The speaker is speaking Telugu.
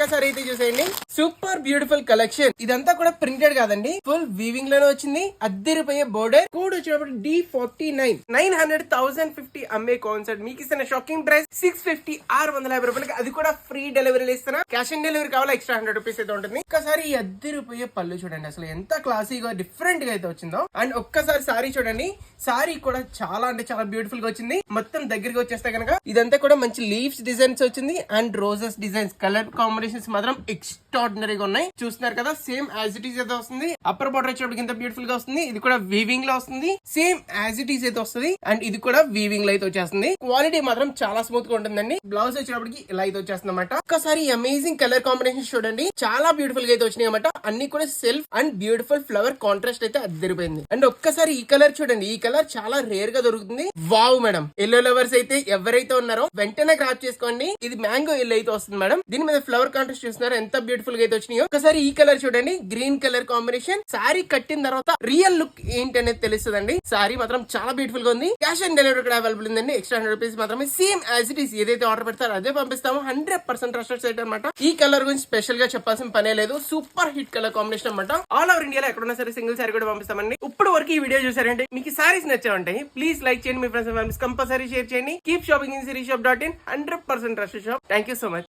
ఒక్కసారి అయితే చూసేయండి. Super beautiful collection. ఇదంతా కూడా ప్రింటెడ్ కాదండి, ఫుల్ వీవింగ్ లోనే వచ్చింది. అద్దరిపోయే బోర్డర్. కోడ్ వచ్చినప్పుడు D49 900,050 అమ్మే కాన్సెప్ట్ మీకు ఇస్తున్న షాకింగ్ ప్రైస్ 650 650 రూపాయలకి. అది కూడా ఫ్రీ డెలివరీ ఇస్తున్నా. క్యాష్ ఆన్ డెలివరీ కావాలా ఎక్స్ట్రా 100 రూపీస్ అయితే ఉంటుంది. ఒక్కసారి ఈ అద్దరిపోయే పళ్ళు చూడండి, అసలు ఎంత క్లాసీగా డిఫరెంట్ గా అయితే వచ్చిందో. అండ్ ఒక్కసారి సారీ చూడండి, సారీ కూడా చాలా అంటే చాలా బ్యూటిఫుల్ గా వచ్చింది. మొత్తం దగ్గరికి వచ్చేస్తే కనుక ఇదంతా కూడా మంచి లీవ్స్ డిజైన్స్ వచ్చింది and roses designs. Colour combinations మాత్రం ఎక్స్ట్రాడినరీగా ఉన్నాయి. చూస్తున్నారు కదా, సేమ్ యాజ్ ఇట్ ఈస్ అయితే వస్తుంది. అప్పర్ బార్డర్ వచ్చేటప్పుడు ఇంత బ్యూటిఫుల్ గా వస్తుంది. ఇది కూడా వీవింగ్ లో వస్తుంది, సేమ్ యాజ్ ఇట్ ఈస్ అయితే వస్తుంది. అండ్ ఇది కూడా వీవింగ్ లో అయితే వచ్చేస్తుంది. క్వాలిటీ మాత్రం చాలా స్మూత్ గా ఉంటుందండి. బ్లౌజ్ వచ్చేటప్పటికి ఇలా అయితే వచ్చేస్తుంది అనమాట. ఒక్కసారి అమేజింగ్ కలర్ కాంబినేషన్ చూడండి, చాలా బ్యూటిఫుల్ గా అయితే వచ్చినాయి అనమాట. అన్ని కూడా self and beautiful flower contrast అయితే అద్దరిపోయింది. అండ్ ఒక్కసారి ఈ కలర్ చూడండి, ఈ కలర్ చాలా రేర్ గా దొరుకుతుంది. వావ్ మేడం, ఎల్లో లవర్స్ అయితే ఎవరైతే ఉన్నారో వెంటనే గ్రాప్ చేసుకోండి. ఇది మ్యాంగో ఎల్లో అయితే వస్తుంది మేడం. దీని మీద ఫ్లవర్ కాంట్రాస్ట్ చూస్తున్నారు ఎంత బ్యూటిఫుల్ గా అయితే వచ్చినాయో. ఒకసారి ఈ కలర్ చూడండి, గ్రీన్ కలర్ కాంబినేషన్. సారీ కట్టిన తర్వాత రియల్ లుక్ ఏంటి అనేది తెలుస్తుందండి. సారీ మాత్రం చాలా బ్యూటిఫుల్ గా ఉంది. క్యాష్ ఆన్ డెలివరీ కూడా అవైలబుల్ ఉందండి. ఎక్స్ట్రా 100 రూపీస్ మాత్రమే. సేమ్ యాజ్ ఇట్ ఈస్ ఏదైతే ఆర్డర్ పెడతారో అదే పంపిస్తాము. 100% ట్రస్టెడ్ సైట్ అనమాట. ఈ కలర్ గురించి స్పెషల్ గా చెప్పాల్సిన పనే లేదు. సూపర్ హిట్ కలర్ కాంబినేషన్ అనమాట. ఆల్ ఓవర్ ఇండియాలో ఎక్కడున్నా సరే సింగిల్ సారీ కూడా పంపిస్తామండి. ఇప్పుడు వరకు ఈ వీడియో చూసారంటే మీకు సారీస్ నచ్చా ఉంటాయి, ప్లీజ్ లైక్ చేయండి, మీ ఫ్రెండ్స్ కంపల్సరీ షేర్ చేయండి. కీప్ షాపింగ్ ఇన్ సిరీషాప్.in. 100% trusted shop. Thank you so much.